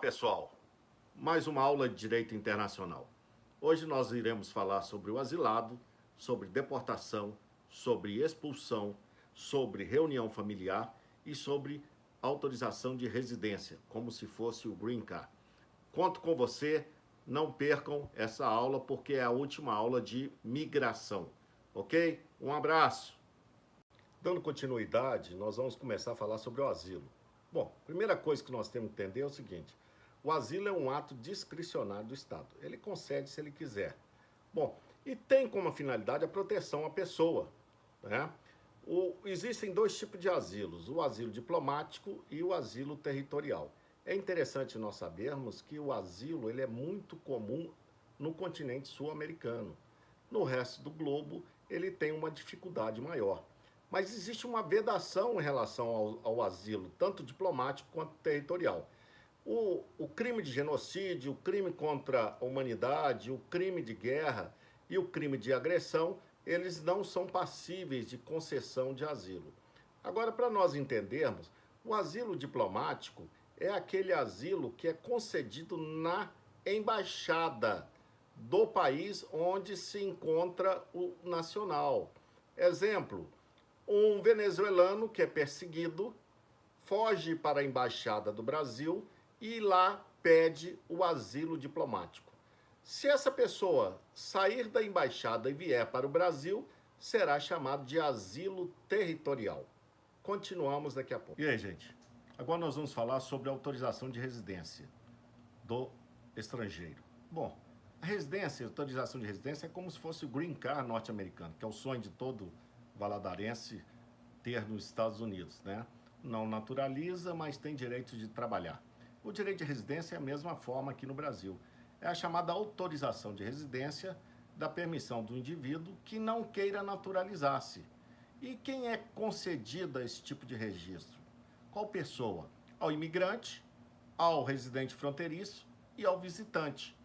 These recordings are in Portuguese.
pessoal, mais uma aula de Direito Internacional. Hoje nós iremos falar sobre o asilado, sobre deportação, sobre expulsão, sobre reunião familiar e sobre autorização de residência, como se fosse o Green Card. Conto com você, não percam essa aula porque é a última aula de migração, ok? Um abraço! Dando continuidade, nós vamos começar a falar sobre o asilo. Bom, primeira coisa que nós temos que entender é o seguinte: o asilo é um ato discricionário do Estado. Ele concede se ele quiser. Bom, e tem como finalidade a proteção à pessoa, né? Existem dois tipos de asilos, o asilo diplomático e o asilo territorial. É interessante nós sabermos que o asilo ele é muito comum no continente sul-americano. No resto do globo, ele tem uma dificuldade maior. Mas existe uma vedação em relação ao asilo, tanto diplomático quanto territorial. O crime de genocídio, o crime contra a humanidade, o crime de guerra e o crime de agressão, eles não são passíveis de concessão de asilo. Agora, para nós entendermos, o asilo diplomático é aquele asilo que é concedido na embaixada do país onde se encontra o nacional. Exemplo: um venezuelano que é perseguido foge para a embaixada do Brasil e lá pede o asilo diplomático. Se essa pessoa sair da embaixada e vier para o Brasil, será chamado de asilo territorial. Continuamos daqui a pouco. E aí, gente? Agora nós vamos falar sobre a autorização de residência do estrangeiro. Bom, a residência, a autorização de residência é como se fosse o Green Card norte-americano, que é o sonho de todo valadarense ter nos Estados Unidos, né? Não naturaliza, mas tem direito de trabalhar. O direito de residência é a mesma forma aqui no Brasil. É a chamada autorização de residência da permissão do indivíduo que não queira naturalizar-se. E quem é concedida esse tipo de registro? Qual pessoa? Ao imigrante, ao residente fronteiriço e ao visitante.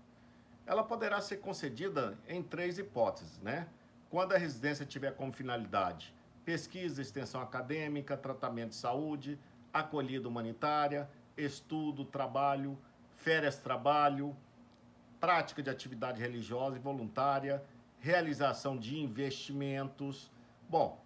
Ela poderá ser concedida em três hipóteses, né? Quando a residência tiver como finalidade pesquisa, extensão acadêmica, tratamento de saúde, acolhida humanitária, estudo, trabalho, férias-trabalho, prática de atividade religiosa e voluntária, realização de investimentos. Bom,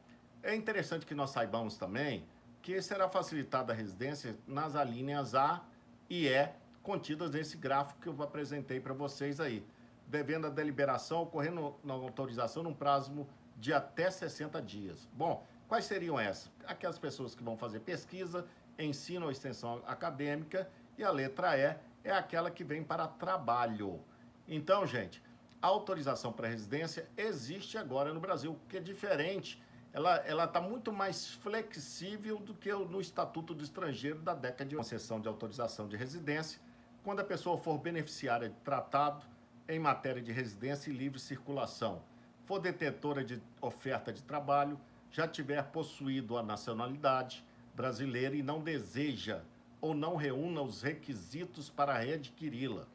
é interessante que nós saibamos também que será facilitada a residência nas alíneas A e E contidas nesse gráfico que eu apresentei para vocês aí, devendo a deliberação ocorrendo na autorização num prazo de até 60 dias. Bom, quais seriam essas? Aquelas pessoas que vão fazer pesquisa, ensino ou extensão acadêmica, e a letra E é aquela que vem para trabalho. Então, gente, a autorização para residência existe agora no Brasil, que é diferente. Ela está muito mais flexível do que no Estatuto do Estrangeiro da década de concessão de autorização de residência, quando a pessoa for beneficiária de tratado em matéria de residência e livre circulação, for detentora de oferta de trabalho, já tiver possuído a nacionalidade brasileira e não deseja ou não reúna os requisitos para readquiri-la,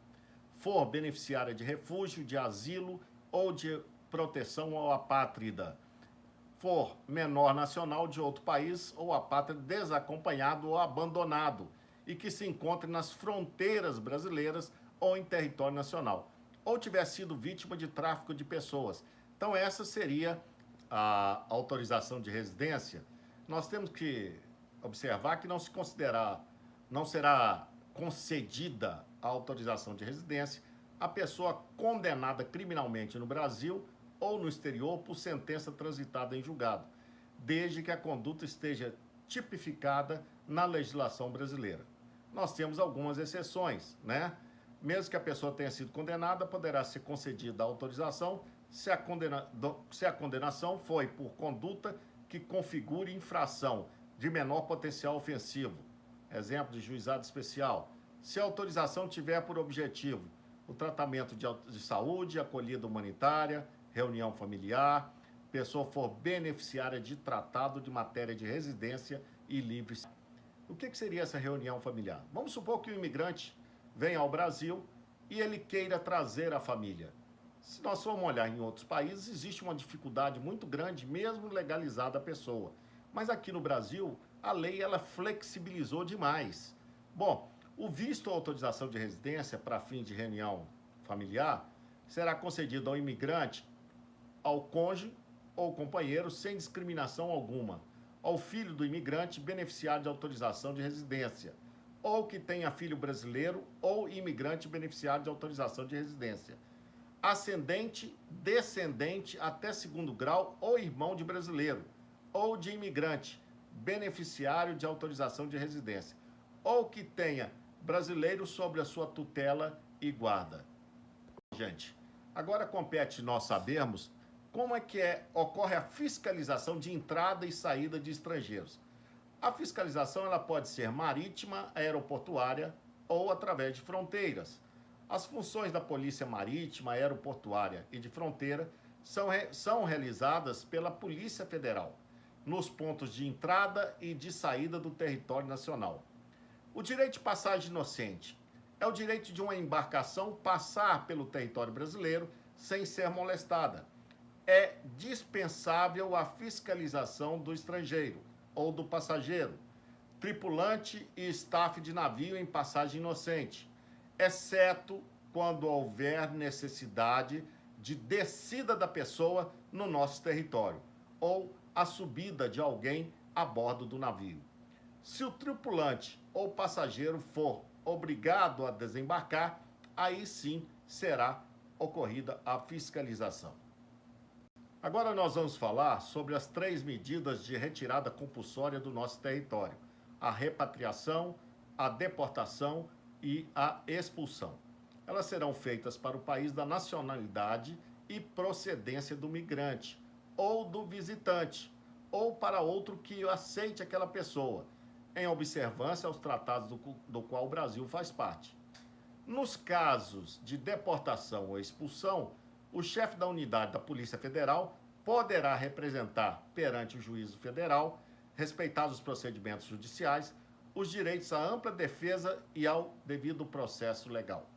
for beneficiária de refúgio, de asilo ou de proteção ao apátrida, for menor nacional de outro país ou apátrida desacompanhado ou abandonado e que se encontre nas fronteiras brasileiras ou em território nacional, ou tiver sido vítima de tráfico de pessoas. Então essa seria a autorização de residência. Nós temos que observar que não será concedida a autorização de residência a pessoa condenada criminalmente no Brasil ou no exterior por sentença transitada em julgado, desde que a conduta esteja tipificada na legislação brasileira. Nós temos algumas exceções, né? Mesmo que a pessoa tenha sido condenada, poderá ser concedida a autorização se a condenação foi por conduta que configure infração de menor potencial ofensivo. Exemplo de juizado especial. Se a autorização tiver por objetivo o tratamento de saúde, acolhida humanitária, reunião familiar, pessoa for beneficiária de tratado de matéria de residência e livre. O que seria essa reunião familiar? Vamos supor que o imigrante venha ao Brasil e ele queira trazer a família. Se nós formos olhar em outros países, existe uma dificuldade muito grande, mesmo legalizada a pessoa. Mas aqui no Brasil, a lei ela flexibilizou demais. Bom, O visto ou autorização de residência para fim de reunião familiar será concedido ao imigrante, ao cônjuge ou companheiro, sem discriminação alguma, ao filho do imigrante beneficiário de autorização de residência, ou que tenha filho brasileiro ou imigrante beneficiário de autorização de residência, ascendente, descendente até segundo grau ou irmão de brasileiro, ou de imigrante beneficiário de autorização de residência, ou que tenha brasileiro sobre a sua tutela e guarda. Gente, agora compete nós sabermos como é que ocorre a fiscalização de entrada e saída de estrangeiros. A fiscalização ela pode ser marítima, aeroportuária ou através de fronteiras. As funções da Polícia Marítima, Aeroportuária e de Fronteira são realizadas pela Polícia Federal, nos pontos de entrada e de saída do território nacional. O direito de passagem inocente é o direito de uma embarcação passar pelo território brasileiro sem ser molestada. É dispensável a fiscalização do estrangeiro ou do passageiro, tripulante e staff de navio em passagem inocente, exceto quando houver necessidade de descida da pessoa no nosso território ou a subida de alguém a bordo do navio. Se o tripulante ou passageiro for obrigado a desembarcar, aí sim será ocorrida a fiscalização. Agora nós vamos falar sobre as 3 medidas de retirada compulsória do nosso território: a repatriação, a deportação e a expulsão. Elas serão feitas para o país da nacionalidade e procedência do migrante ou do visitante, ou para outro que aceite aquela pessoa, em observância aos tratados do qual o Brasil faz parte. Nos casos de deportação ou expulsão, o chefe da unidade da Polícia Federal poderá representar perante o juízo federal, respeitados os procedimentos judiciais, os direitos à ampla defesa e ao devido processo legal.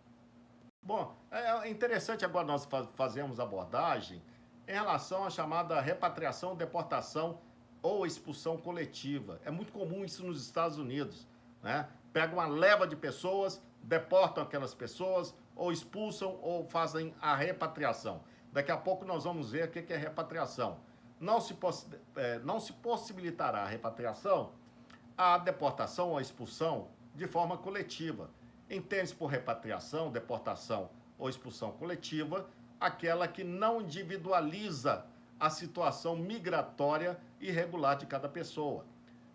Bom, é interessante agora nós fazemos abordagem em relação à chamada repatriação, deportação ou expulsão coletiva. É muito comum isso nos Estados Unidos, né? Pegam uma leva de pessoas, deportam aquelas pessoas, ou expulsam, ou fazem a repatriação. Daqui a pouco nós vamos ver o que é repatriação. Não se possibilitará a repatriação, a deportação ou a expulsão de forma coletiva. Entende-se por repatriação, deportação ou expulsão coletiva aquela que não individualiza a situação migratória irregular de cada pessoa.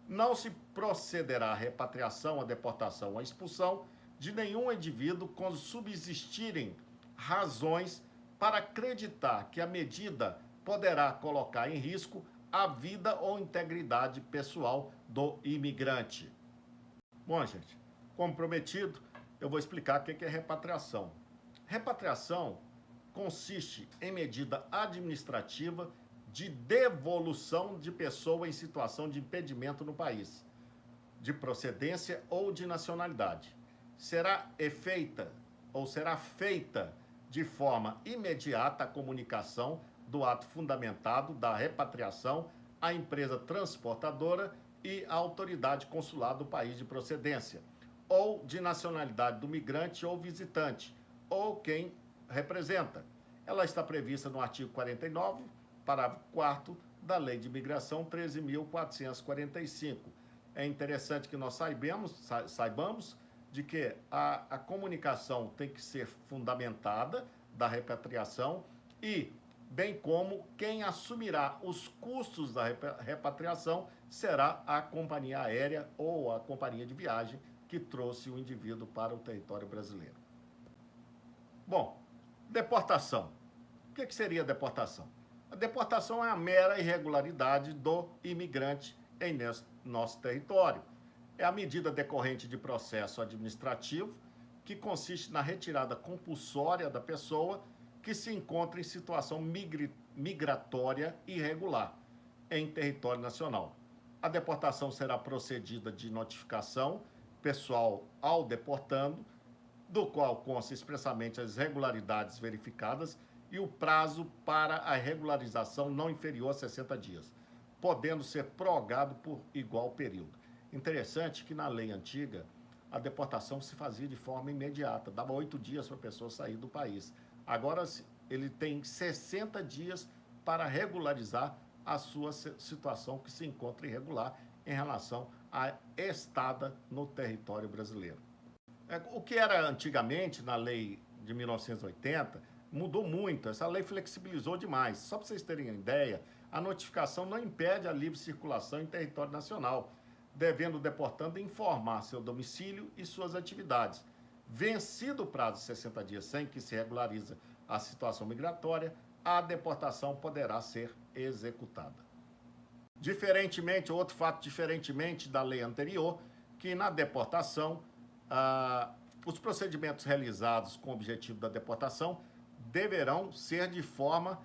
Não se procederá à repatriação, à deportação ou à expulsão de nenhum indivíduo quando subsistirem razões para acreditar que a medida poderá colocar em risco a vida ou integridade pessoal do imigrante. Bom, gente, como prometido, eu vou explicar o que é repatriação. Repatriação consiste em medida administrativa de devolução de pessoa em situação de impedimento no país, de procedência ou de nacionalidade. Será feita de forma imediata a comunicação do ato fundamentado da repatriação à empresa transportadora e à autoridade consular do país de procedência, ou de nacionalidade do migrante ou visitante, ou quem representa. Ela está prevista no artigo 49, parágrafo 4º da Lei de Imigração 13.445. É interessante que nós saibamos de que a comunicação tem que ser fundamentada da repatriação e, bem como, quem assumirá os custos da repatriação será a companhia aérea ou a companhia de viagem que trouxe o indivíduo para o território brasileiro. Bom, deportação. O que seria deportação? A deportação é a mera irregularidade do imigrante em nosso território. É a medida decorrente de processo administrativo que consiste na retirada compulsória da pessoa que se encontra em situação migratória irregular em território nacional. A deportação será procedida de notificação pessoal ao deportando, do qual consta expressamente as irregularidades verificadas e o prazo para a regularização não inferior a 60 dias, podendo ser prorrogado por igual período. Interessante que na lei antiga a deportação se fazia de forma imediata, dava 8 dias para a pessoa sair do país. Agora ele tem 60 dias para regularizar a sua situação que se encontra irregular em relação à estada no território brasileiro. O que era antigamente, na lei de 1980, mudou muito. Essa lei flexibilizou demais. Só para vocês terem uma ideia, a notificação não impede a livre circulação em território nacional, devendo o deportando informar seu domicílio e suas atividades. Vencido o prazo de 60 dias sem que se regularize a situação migratória, a deportação poderá ser executada. Outro fato diferentemente da lei anterior, que na deportação, os procedimentos realizados com o objetivo da deportação deverão ser de forma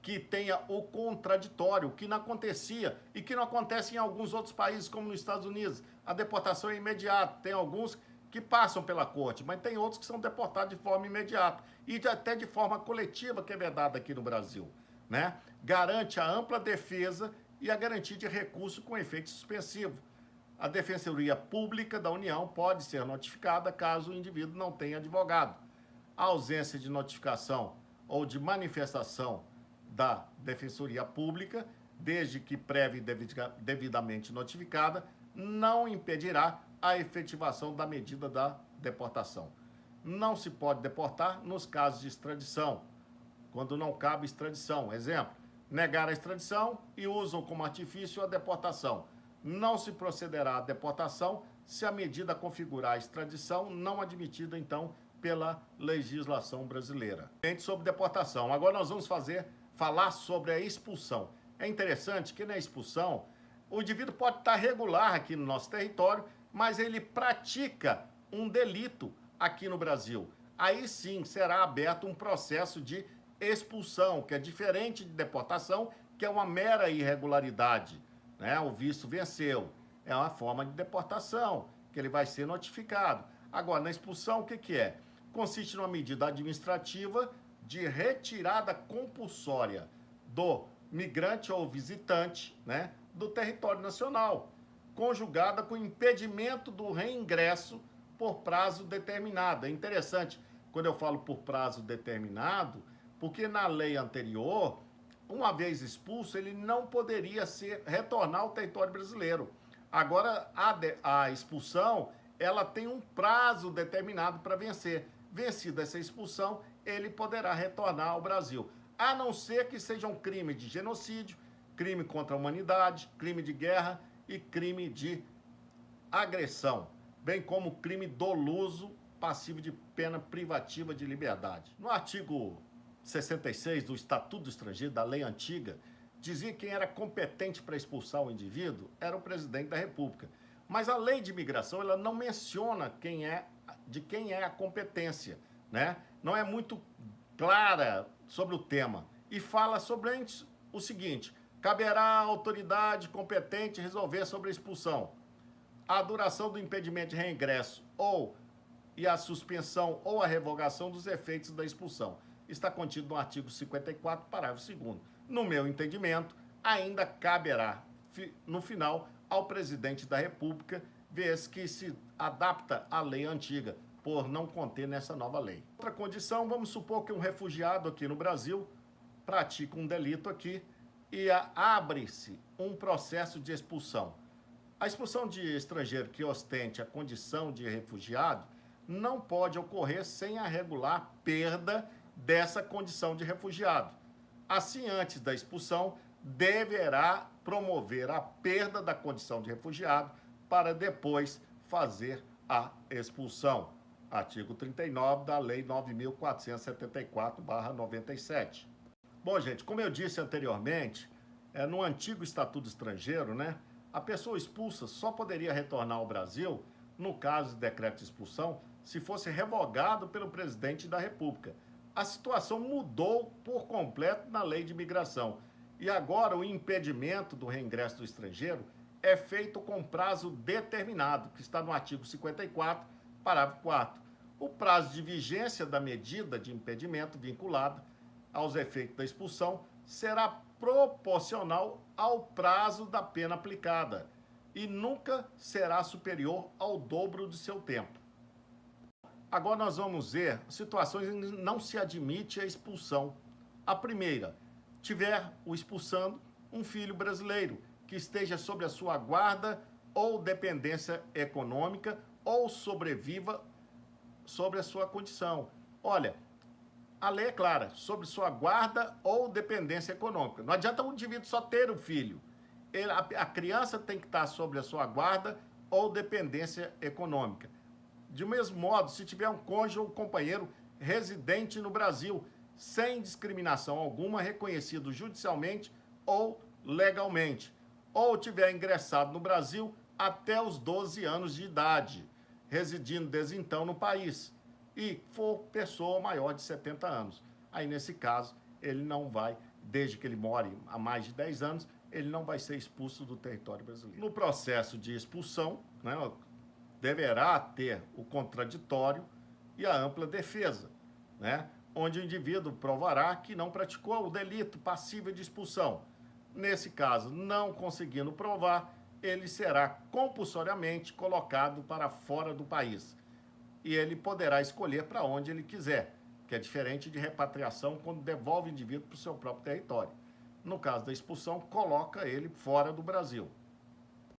que tenha o contraditório, o que não acontecia e que não acontece em alguns outros países, como nos Estados Unidos. A deportação é imediata, tem alguns que passam pela corte, mas tem outros que são deportados de forma imediata e até de forma coletiva, que é vedado aqui no Brasil, né? Garante a ampla defesa e a garantia de recurso com efeito suspensivo. A Defensoria Pública da União pode ser notificada caso o indivíduo não tenha advogado. A ausência de notificação ou de manifestação da Defensoria Pública, desde que prévia e devidamente notificada, não impedirá a efetivação da medida da deportação. Não se pode deportar nos casos de extradição, quando não cabe extradição. Exemplo, negar a extradição e usam como artifício a deportação. Não se procederá à deportação se a medida configurar a extradição não admitida, então, pela legislação brasileira. Sobre deportação. Agora nós vamos falar sobre a expulsão. É interessante que na expulsão, o indivíduo pode estar regular aqui no nosso território, mas ele pratica um delito aqui no Brasil. Aí sim será aberto um processo de expulsão, que é diferente de deportação, que é uma mera irregularidade, né? O visto venceu. É uma forma de deportação, que ele vai ser notificado. Agora, na expulsão, o que é? Consiste numa medida administrativa de retirada compulsória do migrante ou visitante, né, do território nacional, conjugada com impedimento do reingresso por prazo determinado. É interessante quando eu falo por prazo determinado, porque na lei anterior, uma vez expulso, ele não poderia retornar ao território brasileiro. Agora, a expulsão, ela tem um prazo determinado para vencer. Vencida essa expulsão, ele poderá retornar ao Brasil, a não ser que seja um crime de genocídio, crime contra a humanidade, crime de guerra e crime de agressão, bem como crime doloso passivo de pena privativa de liberdade. No artigo 66 do Estatuto do Estrangeiro, da lei antiga, dizia que quem era competente para expulsar o indivíduo era o presidente da República. Mas a lei de imigração, ela não menciona de quem é a competência, né? Não é muito clara sobre o tema e fala sobre o seguinte: caberá à autoridade competente resolver sobre a expulsão, a duração do impedimento de reingresso e a suspensão ou a revogação dos efeitos da expulsão. Está contido no artigo 54, parágrafo 2º. No meu entendimento, ainda caberá, no final, ao presidente da República, vez que se adapta à lei antiga, por não conter nessa nova lei. Outra condição, vamos supor que um refugiado aqui no Brasil pratica um delito aqui e abre-se um processo de expulsão. A expulsão de estrangeiro que ostente a condição de refugiado não pode ocorrer sem a regular perda dessa condição de refugiado. Assim, antes da expulsão, deverá promover a perda da condição de refugiado para depois fazer a expulsão. Artigo 39 da Lei 9.474/97. Bom, gente, como eu disse anteriormente, no antigo Estatuto Estrangeiro, né, a pessoa expulsa só poderia retornar ao Brasil, no caso de decreto de expulsão, se fosse revogado pelo presidente da República. A situação mudou por completo na lei de imigração. E agora o impedimento do reingresso do estrangeiro é feito com prazo determinado, que está no artigo 54, parágrafo 4º. O prazo de vigência da medida de impedimento vinculada aos efeitos da expulsão será proporcional ao prazo da pena aplicada. e nunca será superior ao dobro do seu tempo. Agora nós vamos ver situações em que não se admite a expulsão. A primeira, tiver o expulsando um filho brasileiro que esteja sob a sua guarda ou dependência econômica ou sobreviva sobre a sua condição. Olha, a lei é clara, sobre sua guarda ou dependência econômica. Não adianta um indivíduo só ter o filho. A criança tem que estar sobre a sua guarda ou dependência econômica. De mesmo modo, se tiver um cônjuge ou companheiro residente no Brasil, sem discriminação alguma, reconhecido judicialmente ou legalmente, ou tiver ingressado no Brasil até os 12 anos de idade, residindo desde então no país, e for pessoa maior de 70 anos. Aí, nesse caso, ele não vai, desde que ele more há mais de 10 anos, ele não vai ser expulso do território brasileiro. No processo de expulsão, né, deverá ter o contraditório e a ampla defesa, né, onde o indivíduo provará que não praticou o delito passível de expulsão. Nesse caso, não conseguindo provar, ele será compulsoriamente colocado para fora do país. E ele poderá escolher para onde ele quiser, que é diferente de repatriação, quando devolve o indivíduo para o seu próprio território. No caso da expulsão, coloca ele fora do Brasil.